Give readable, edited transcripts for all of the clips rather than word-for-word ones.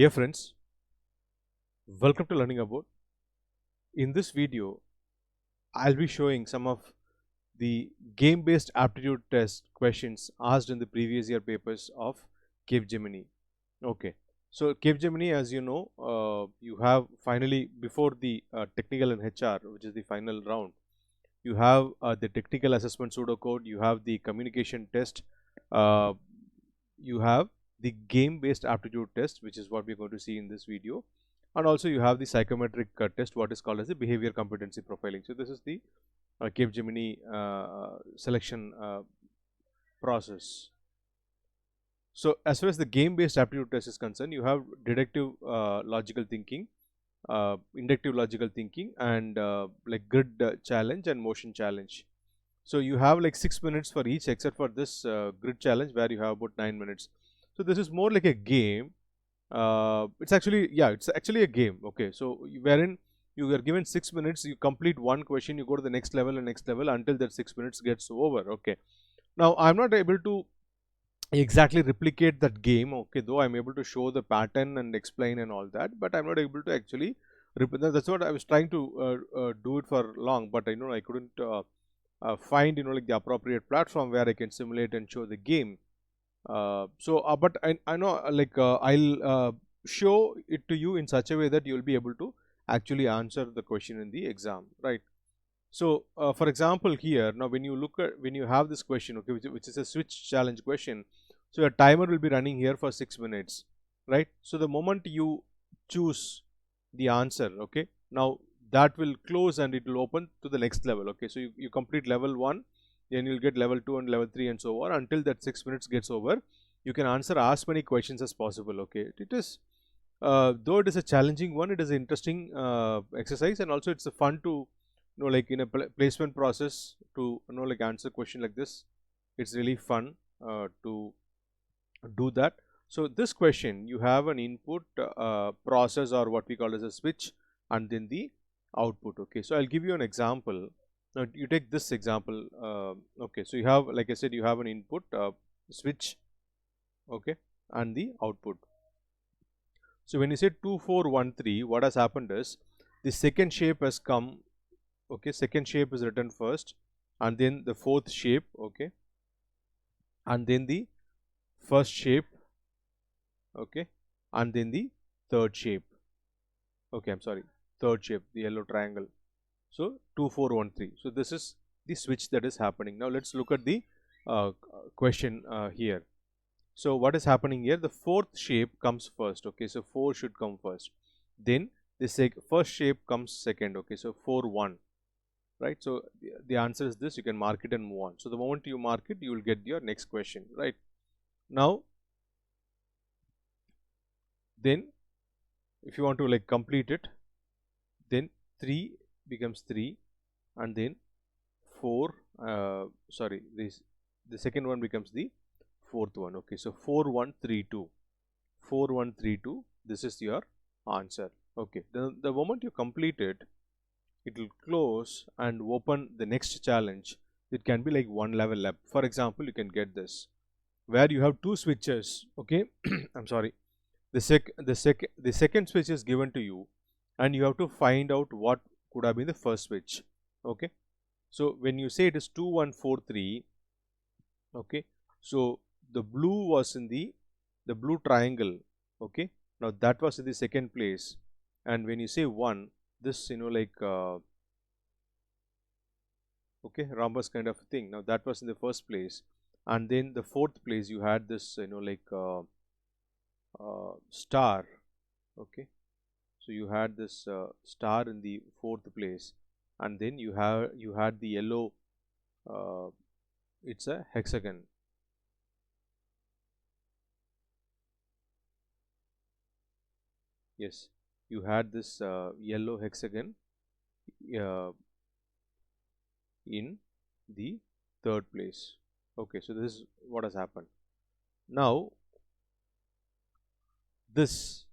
Dear friends, welcome to Learning About. In this video, I'll be showing some of the game-based aptitude test questions asked in the previous year papers of Capgemini. Okay, so Capgemini, as you know, you have finally before the technical and HR, which is the final round, you have the technical assessment pseudocode, you have the communication test, uh, you have the game-based aptitude test, which is what we're going to see in this video, and also you have the psychometric test, what is called as the behavior competency profiling. So this is the Capgemini selection process. So as far as the game-based aptitude test is concerned, you have deductive logical thinking, inductive logical thinking, and like grid challenge and motion challenge. So you have like 6 minutes for each, except for this grid challenge where you have about 9 minutes. So this is more like a game. It's actually a game. Okay, so wherein you are given 6 minutes, you complete one question, you go to the next level and next level until that 6 minutes gets over. Okay, now I'm not able to exactly replicate that game. Okay, though I'm able to show the pattern and explain and all that, but I'm not able to actually that's what I was trying to do it for long, but I couldn't find like the appropriate platform where I can simulate and show the game. But I know I'll show it to you in such a way that you'll be able to actually answer the question in the exam, right? So for example, here now when you have this question, okay, which is a switch challenge question, so your timer will be running here for 6 minutes, right? So the moment you choose the answer, okay, now that will close and it will open to the next level. Okay, so you complete level 1, then you'll get level 2 and level 3 and so on until that 6 minutes gets over. You can answer as many questions as possible. Okay, it is though it is a challenging one, it is an interesting exercise, and also it's a fun to like in a placement process to like answer question like this. It's really fun to do that. So this question, you have an input, process, or what we call as a switch, and then the output. Okay, so I'll give you an example. Now you take this example. Okay, so you have, like I said, you have an input, switch, okay, and the output. So when you say 2413, what has happened is the second shape has come. Okay, second shape is written first, and then the fourth shape. Okay, and then the first shape. Okay, and then the third shape. Okay, I'm sorry, third shape, the yellow triangle. So 2413. So this is the switch that is happening. Now let's look at the question here. So what is happening here? The fourth shape comes first. Okay, so 4 should come first. Then the first shape comes second. Okay, so 4 1. Right. So the answer is this. You can mark it and move on. So the moment you mark it, you will get your next question. Right. Now, then if you want to like complete it, then 3 becomes 3, and then 4. Sorry, the second one becomes the fourth one. Okay, so 4132. 4132. This is your answer. Okay. The moment you complete it, it will close and open the next challenge. It can be like one level up. For example, you can get this where you have two switches. Okay, I'm sorry. The second switch is given to you, and you have to find out what could have been the first switch. Okay, so when you say it is 2143, okay, so the blue was in the blue triangle. Okay, now that was in the second place, and when you say 1, this okay, rhombus kind of thing, now that was in the first place, and then the fourth place you had this star. Okay, so you had this star in the fourth place, and then you had the yellow, uh, it's a hexagon. Yes, you had this yellow hexagon uh, in the third place. Okay, so this is what has happened. Now this,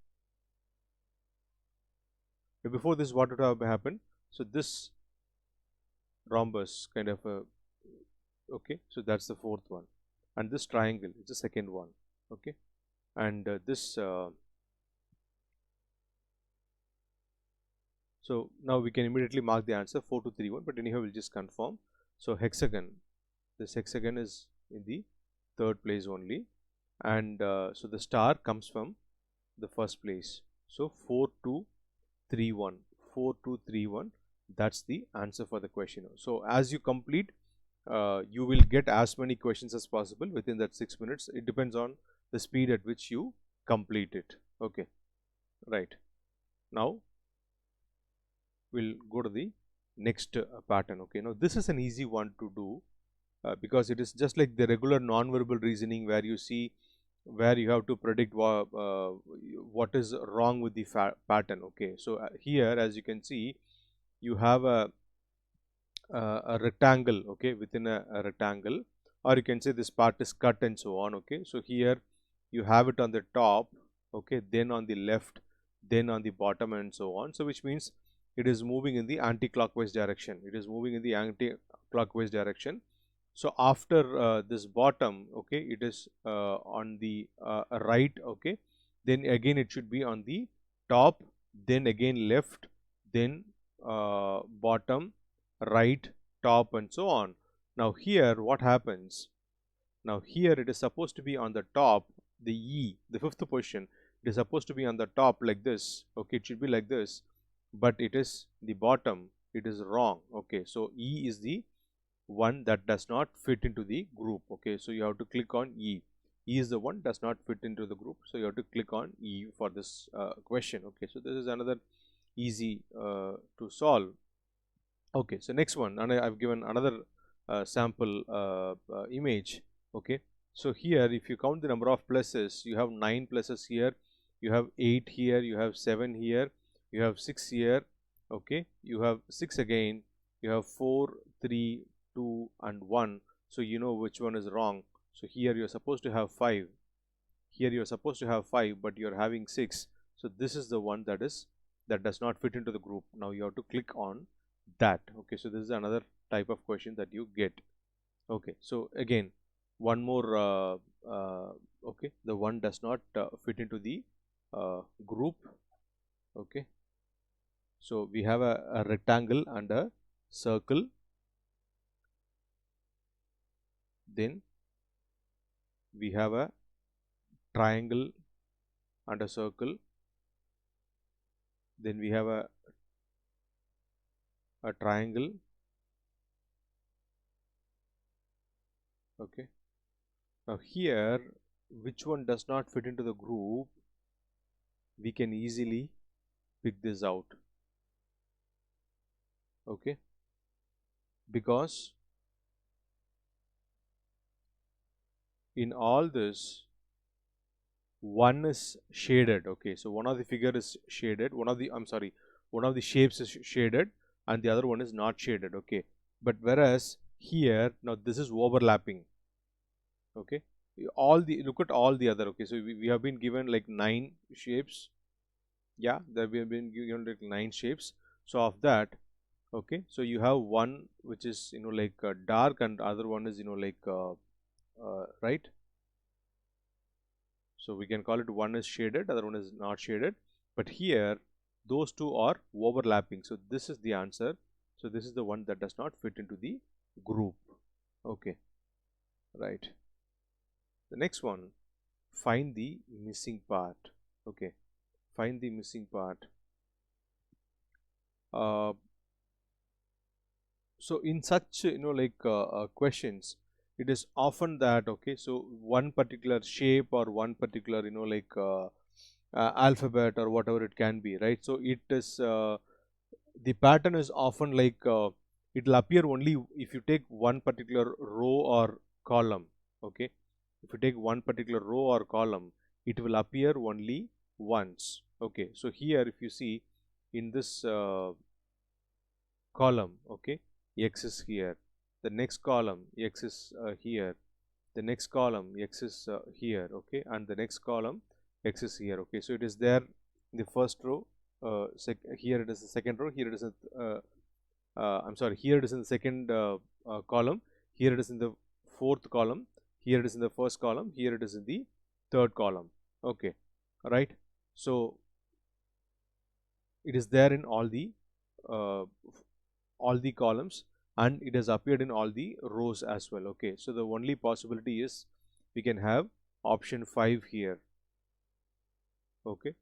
before this, what would have happened? So this rhombus kind of a, okay, so that's the fourth one, and this triangle is the second one. Okay, and this So now we can immediately mark the answer 4231, but anyhow we'll just confirm. So hexagon, this hexagon is in the third place only, and so the star comes from the first place. So 4231, 4231, that's the answer for the question. So as you complete, you will get as many questions as possible within that 6 minutes. It depends on the speed at which you complete it. Okay, right. Now we'll go to the next pattern. Okay, now this is an easy one to do because it is just like the regular non-verbal reasoning, where you see where you have to predict what is wrong with the pattern. Okay, so here as you can see, you have a rectangle, okay, within a rectangle, or you can say this part is cut and so on. Okay, so here you have it on the top, okay, then on the left, then on the bottom, and so on. So which means it is moving in the anti-clockwise direction. It is moving in the anti-clockwise direction. So after this bottom, okay, it is on the right, okay, then again it should be on the top, then again left, then bottom, right, top, and so on. Now here what happens? Now here it is supposed to be on the top, the E, the fifth position, it is supposed to be on the top like this. Okay, it should be like this, but it is the bottom. It is wrong. Okay, so E is the one that does not fit into the group. Okay, so you have to click on E. E is the one does not fit into the group, so you have to click on E for this question. Okay, so this is another easy to solve. Okay, so next one, and I've given another sample image. Okay, so here if you count the number of pluses, you have 9 pluses here, you have 8 here, you have 7 here, you have 6 here. Okay, you have 6 again, you have 4, 3, 2, and 1. So you know which one is wrong. So here you're supposed to have 5, here you're supposed to have 5, but you're having 6. So this is the one that does not fit into the group. Now you have to click on that. Okay, so this is another type of question that you get. Okay, so again one more okay, the one does not fit into the group. Okay, so we have a rectangle and a circle, then we have a triangle and a circle, then we have a triangle. Okay, now here which one does not fit into the group, we can easily pick this out. Okay, because in all this one is shaded. Okay, so one of the figure is shaded, one of the shapes is shaded, and the other one is not shaded. Okay, but whereas here now this is overlapping. Okay, look at all the other. Okay, so we have been given like 9 shapes. Yeah, there we have been given like 9 shapes. So of that, okay, so you have one which is like dark, and other one is like right. So we can call it one is shaded, other one is not shaded, but here those two are overlapping. So this is the answer. So this is the one that does not fit into the group. Okay, right. The next one, find the missing part. Okay, find the missing part. So in such questions, it is often that, okay, so one particular shape or one particular alphabet or whatever it can be, right? So it is the pattern is often like it will appear only if you take one particular row or column. Okay, if you take one particular row or column, it will appear only once. Okay, so here if you see in this column, okay, x is here, the next column x is here, the next column x is here, okay, and the next column x is here. Okay, so it is there in the first row, here it is the second row, here it is I'm sorry, here it is in the second column, here it is in the fourth column, here it is in the first column, here it is in the third column. Okay, right. So it is there in all the all the columns and it has appeared in all the rows as well. Okay, so the only possibility is we can have option 5 here. Okay,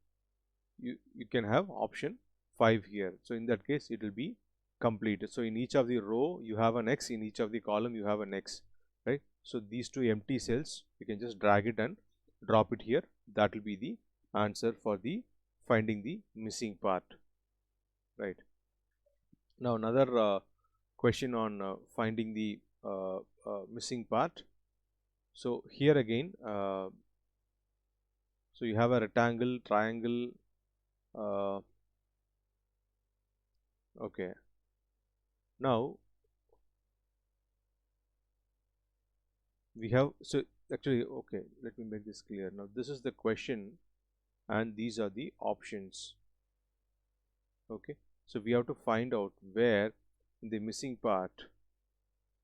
you can have option 5 here. So in that case it will be complete. So in each of the row you have an X, in each of the column you have an X, right? So these two empty cells you can just drag it and drop it here. That will be the answer for the finding the missing part, right? Now another question on finding the missing part. So here again, so you have a rectangle, triangle, okay. Now we have, so actually, okay, let me make this clear. Now this is the question and these are the options. Okay, so we have to find out where in the missing part,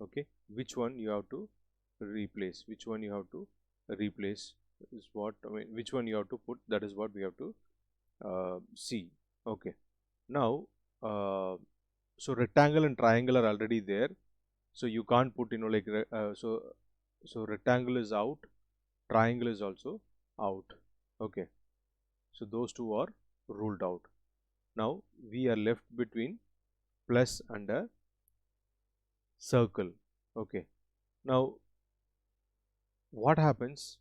okay, which one you have to replace, which one you have to replace is what I mean, which one you have to put, that is what we have to see. Okay, now so rectangle and triangle are already there, so you can't put, you know, like so rectangle is out, triangle is also out. Okay, so those two are ruled out. Now we are left between plus and a circle. Okay, now what happens,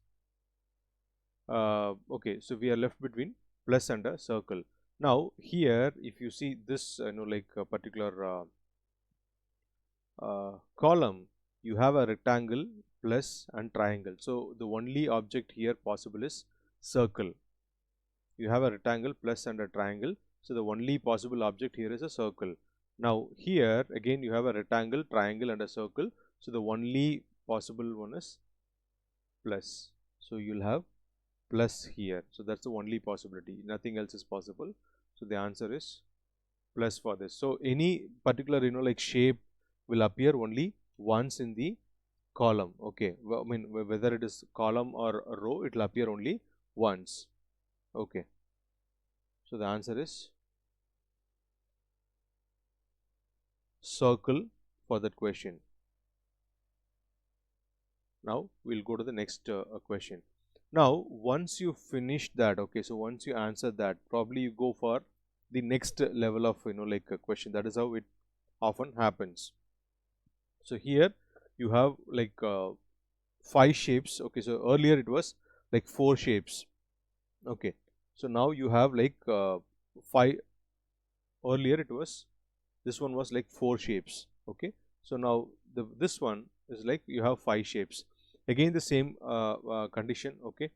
okay, so we are left between plus and a circle. Now here if you see this, you know, like a particular column, you have a rectangle, plus and triangle. So the only object here possible is circle. You have a rectangle, plus and a triangle, so the only possible object here is a circle. Now here again you have a rectangle, triangle and a circle, so the only possible one is plus. So you'll have plus here, so that's the only possibility, nothing else is possible. So the answer is plus for this. So any particular, you know, like shape will appear only once in the column. Okay, well, I mean whether it is column or a row, it will appear only once. Okay, so the answer is circle for that question. Now we'll go to the next question. Now once you finish that, okay, so once you answer that, probably you go for the next level of, you know, like a question. That is how it often happens. So here you have like 5 shapes. Okay, so earlier it was like 4 shapes. Okay, so now you have like 5. Earlier it was, this one was like 4 shapes. Okay, so now this one is like you have 5 shapes. Again the same condition. Okay,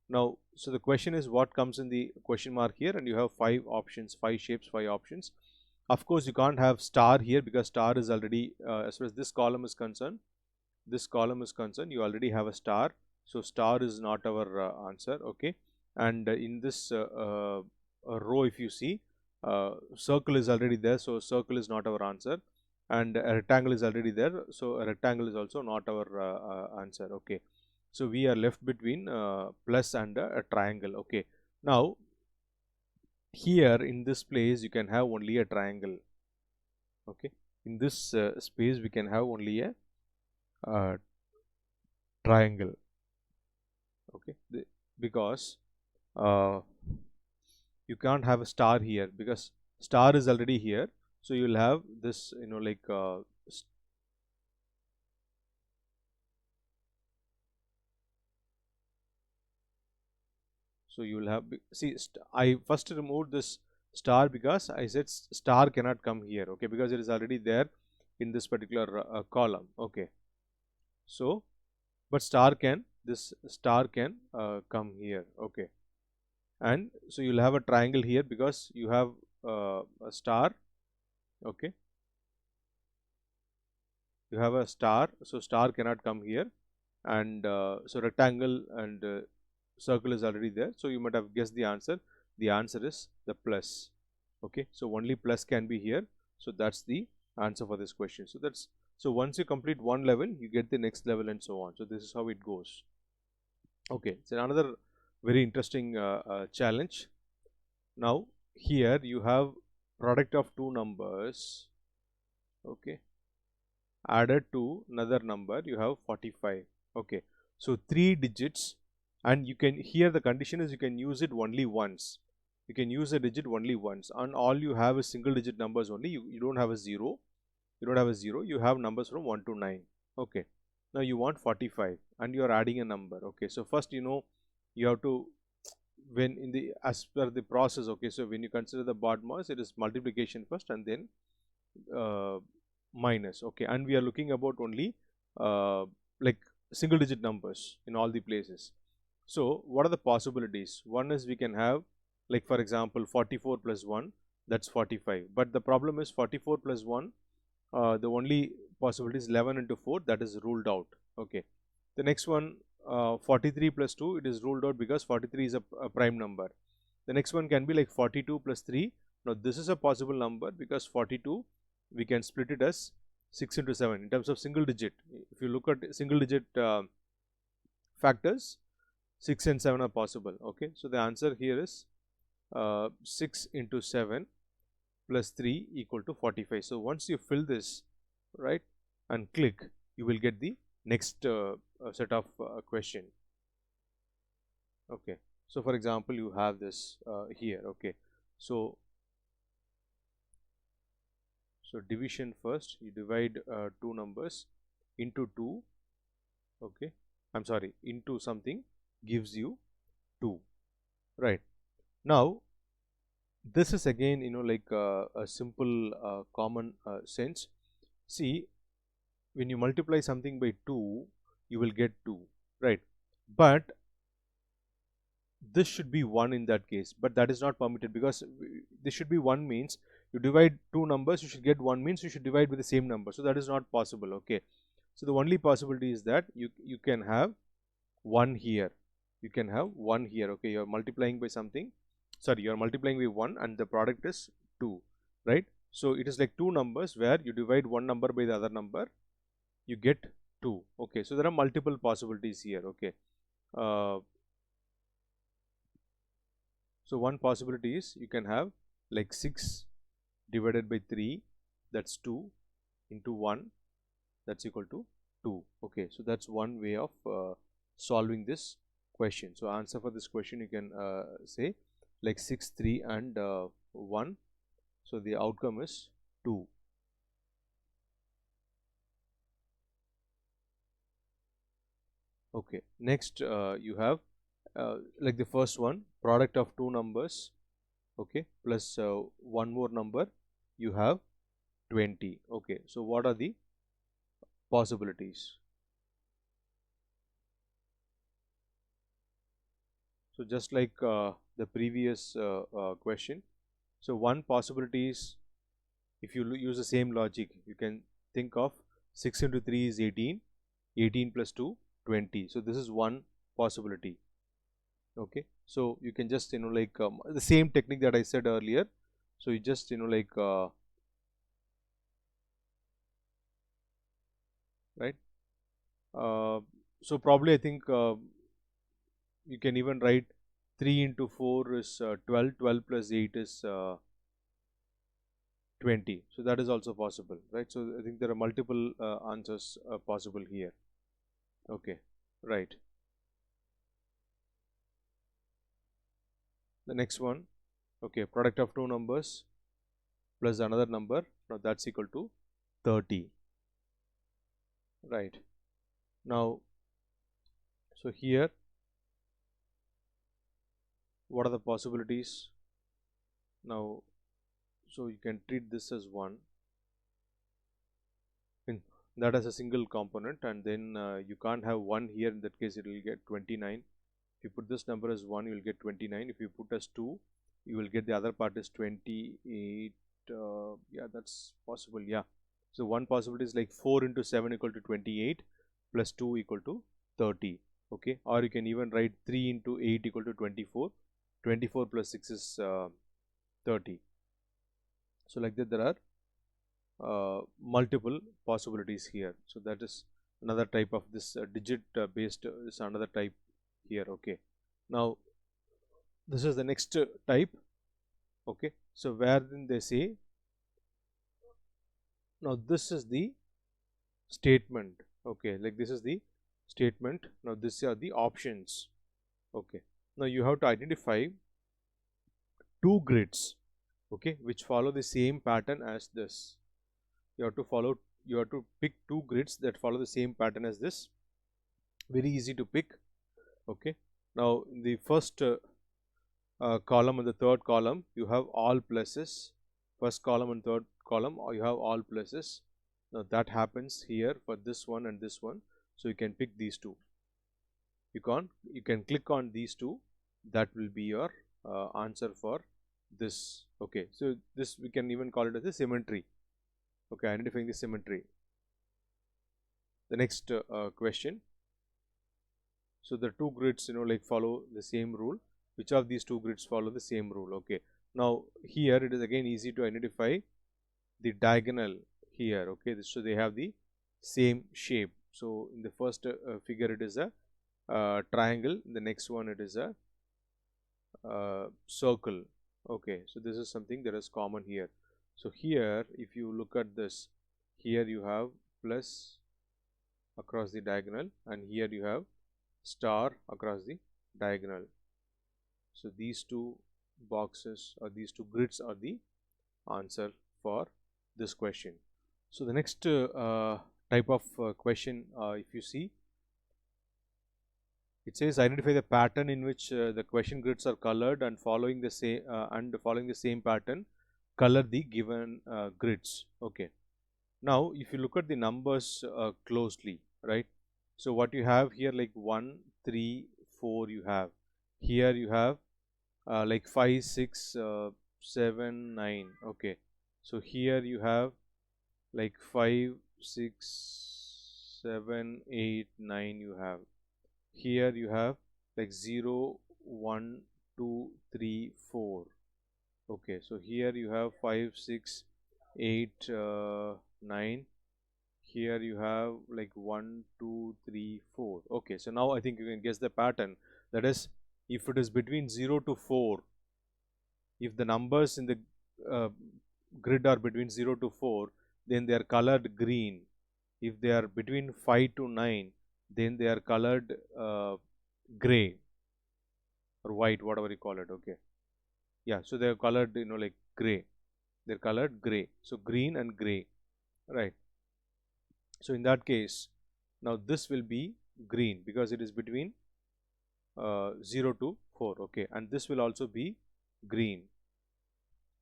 now so the question is what comes in the question mark here, and you have 5 options, 5 shapes, 5 options. Of course you can't have star here because star is already as far as this column is concerned, you already have a star, so star is not our answer. Okay, and in this row if you see, circle is already there, so circle is not our answer, and a rectangle is already there, so a rectangle is also not our answer. Okay, so we are left between plus and a triangle. Okay, now here in this place you can have only a triangle. Okay, in this space we can have only a triangle. Okay, because uh, you can't have a star here because star is already here, so you'll have this, you know, like so you will have, see, I first removed this star because I said star cannot come here. Okay, because it is already there in this particular column. Okay, so but star can, this star can come here. Okay, and so you'll have a triangle here because you have a star. Okay, you have a star, so star cannot come here, and so rectangle and circle is already there, so you might have guessed the answer. The answer is the plus. Okay, so only plus can be here, so that's the answer for this question. So that's, so once you complete one level you get the next level and so on. So this is how it goes. Okay, so another very interesting challenge. Now here you have product of two numbers, okay, added to another number, you have 45. Okay, so 3 digits, and you can, here the condition is you can use it only once. You can use a digit only once, and all you have is single digit numbers only. You don't have a zero. You don't have a zero. You have numbers from 1 to 9. Okay, now you want 45 and you are adding a number. Okay, so first, you have to, when in the, as per the process, okay, so when you consider the BODMAS, it is multiplication first and then uh, minus. Okay, and we are looking about only like single digit numbers in all the places. So what are the possibilities? One is we can have, like for example, 44 plus 1, that's 45, but the problem is 44 plus 1, the only possibility is 11 into 4, that is ruled out. Okay, the next one, 43 plus 2, it is ruled out because 43 is a prime number. The next one can be like 42 plus 3. Now this is a possible number because 42 we can split it as 6 into 7 in terms of single digit. If you look at single digit factors, 6 and 7 are possible. Okay, so the answer here is 6 into 7 plus 3 equal to 45. So once you fill this, right, and click, you will get the next set of question. Okay, so for example, you have this here. Okay, so division first, you divide two numbers into 2. Okay, I'm sorry, into something gives you 2, right? Now this is again, like a simple common sense. See, when you multiply something by 2, you will get 2, right? But this should be 1 in that case, but that is not permitted because this should be 1 means you divide two numbers, you should get 1 means you should divide with the same number. So that is not possible. Okay, so the only possibility is that you can have 1 here, you can have 1 here. Okay, you are multiplying by something, sorry, you are multiplying by 1 and the product is 2, right? So it is like two numbers where you divide one number by the other number, you get 2. Okay, so there are multiple possibilities here. Okay, so one possibility is you can have like 6 divided by 3, that's 2, into 1, that's equal to 2. Okay, so that's one way of solving this question. So answer for this question, you can say like 6, 3 and 1. So the outcome is 2. Okay, next you have like the first one, product of two numbers, okay, plus one more number, you have 20. Okay, so what are the possibilities? So just like the previous question, so one possibility is, if you use the same logic, you can think of 6 into 3 is 18, 18 plus 2, 20. So this is one possibility. Okay, so you can just, like the same technique that I said earlier. So you just, like right. So probably I think you can even write 3 into 4 is 12, 12 plus 8 is 20. So that is also possible, right? So I think there are multiple answers possible here. Okay, right. The next one, okay, product of two numbers plus another number, now that's equal to 30, right? Now, so here, what are the possibilities? Now, so you can treat this as 1, in that as a single component, and then you can't have 1 here, in that case it will get 29. If you put this number as 1, you will get 29. If you put as 2, you will get the other part is 28. Yeah, that's possible. Yeah, so one possibility is like 4 into 7 equal to 28 plus 2 equal to 30. Okay, or you can even write 3 into 8 equal to 24. 24 plus 6 is 30. So like that, there are multiple possibilities here. So that is another type of this digit based is another type here. Okay, now this is the next type. Okay, so where then they say, now this is the statement. Okay, like this is the statement. Now these are the options. Okay, now you have to identify two grids, okay, which follow the same pattern as this. You have to follow, you have to pick two grids that follow the same pattern as this. Very easy to pick. Okay, now in the first column and the third column you have all pluses. First column and third column, or you have all pluses. Now that happens here for this one and this one, so you can pick these two. You can click on these two. That will be your answer for this. Okay, so this we can even call it as a symmetry. Okay, identifying the symmetry. The next question. So the two grids, like follow the same rule. Which of these two grids follow the same rule? Okay, now here it is again easy to identify the diagonal here. Okay, so they have the same shape. So in the first figure it is a triangle, in the next one it is a circle. Okay, so this is something that is common here. So here if you look at this, here you have plus across the diagonal, and here you have star across the diagonal. So these two boxes or these two grids are the answer for this question. So the next type of question, if you see, it says identify the pattern in which the question grids are colored, and following the same pattern, color the given grids. Okay. Now, if you look at the numbers closely, right? So what you have here, like 1, 3, 4, you have here you have like 5, 6, 7, 9. Okay. So here you have like 5, 6, 7, 8, 9. You have here you have like 0, 1, 2, 3, 4. Okay, so here you have 5, 6, 8, 9. Here you have like 1, 2, 3, 4. Okay, so now I think you can guess the pattern. That is, if it is between 0 to 4, if the numbers in the uh, grid are between 0 to 4, then they are colored green. If they are between 5 to 9, then they are colored gray or white, whatever you call it. Okay, yeah, so they are colored, like gray. They're colored gray. So green and gray, right? So in that case, now this will be green because it is between 0 to 4. Okay, and this will also be green.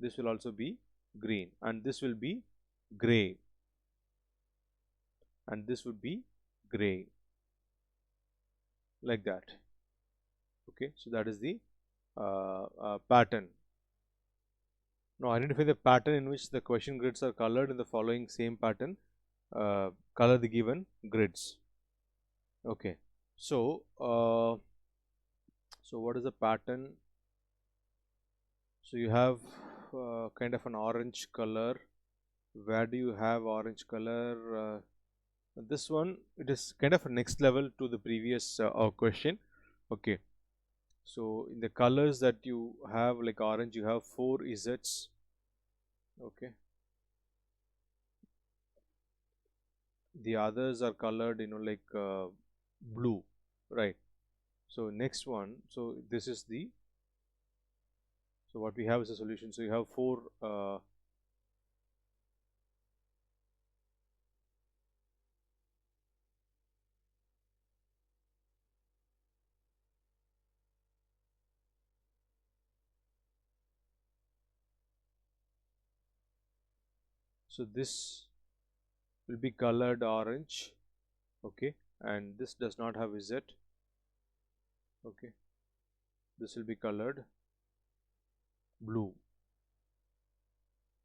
This will also be green, and this will be gray, and this would be gray, like that. Okay, so that is the pattern. Now identify the pattern in which the question grids are colored in the following same pattern. Color the given grids. Okay, so so what is the pattern? So you have kind of an orange color. Where do you have orange color? This one, it is kind of a next level to the previous question. Okay, so in the colors that you have, like orange, you have 4 Z's. Okay, the others are colored, like blue, right? So next one, so this is the, so what we have is a solution. So you have 4 so this will be colored orange. Okay, and this does not have Z. Okay, this will be colored blue.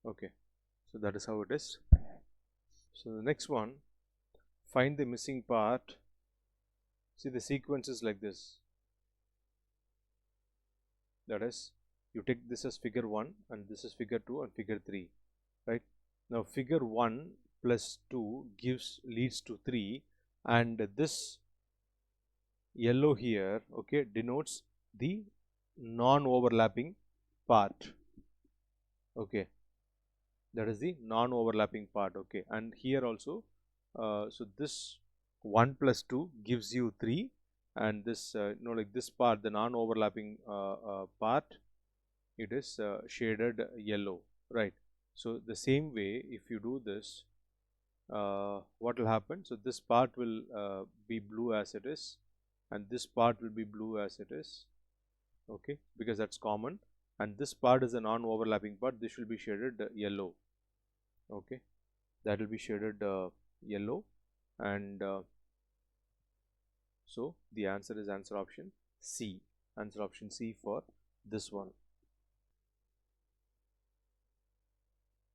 Okay, so that is how it is. So the next one, find the missing part. See, the sequence is like this. That is, you take this as figure 1, and this is figure 2 and figure 3, right? Now figure 1 plus 2 leads to 3, and this yellow here, okay, denotes the non-overlapping part. Okay, that is the non-overlapping part. Okay, and here also, so this 1 plus 2 gives you 3, and this like this part, the non-overlapping part, it is shaded yellow, right? So the same way, if you do this, what will happen? So this part will be blue as it is, and this part will be blue as it is, okay, because that's common. And this part is a non-overlapping part. This will be shaded yellow, okay, that will be shaded yellow, and so the answer is answer option C. Answer option C for this one.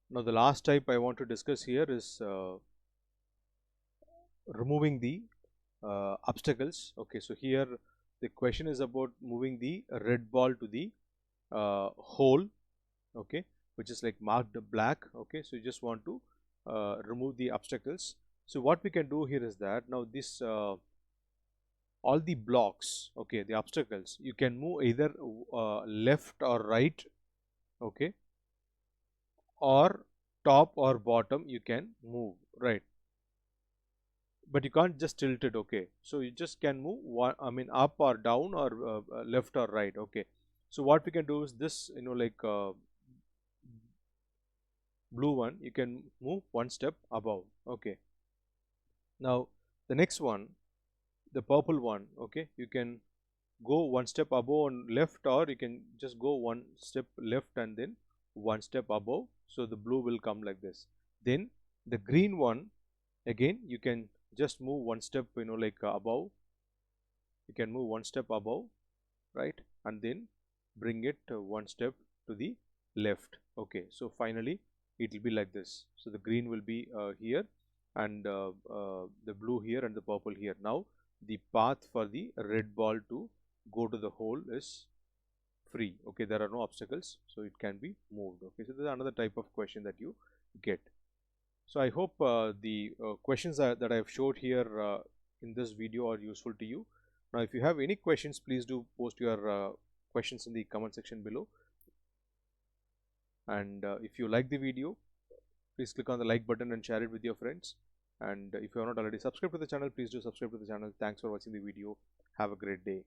Now the last type I want to discuss here is removing the obstacles. Okay, so here the question is about moving the red ball to the hole, okay, which is like marked black. Okay, so you just want to remove the obstacles. So what we can do here is that now this all the blocks, okay, the obstacles, you can move either left or right, okay, or top or bottom you can move, right? But you can't just tilt it, okay? So you just can move one, I mean up or down or left or right, okay? So what we can do is this, like blue one, you can move one step above, okay? Now the next one, the purple one, okay, you can go one step above on left, or you can just go one step left and then one step above, so the blue will come like this. Then the green one, again you can just move one step, like above, you can move one step above, right, and then bring it one step to the left, okay. So finally it will be like this. So the green will be here, and the blue here, and the purple here. Now the path for the red ball to go to the hole is free, okay, there are no obstacles, so it can be moved, okay. So this is another type of question that you get. So I hope the questions that I have showed here in this video are useful to you. Now if you have any questions, please do post your questions in the comment section below, and if you like the video, please click on the like button and share it with your friends. And if you are not already subscribed to the channel, please do subscribe to the channel. Thanks for watching the video. Have a great day.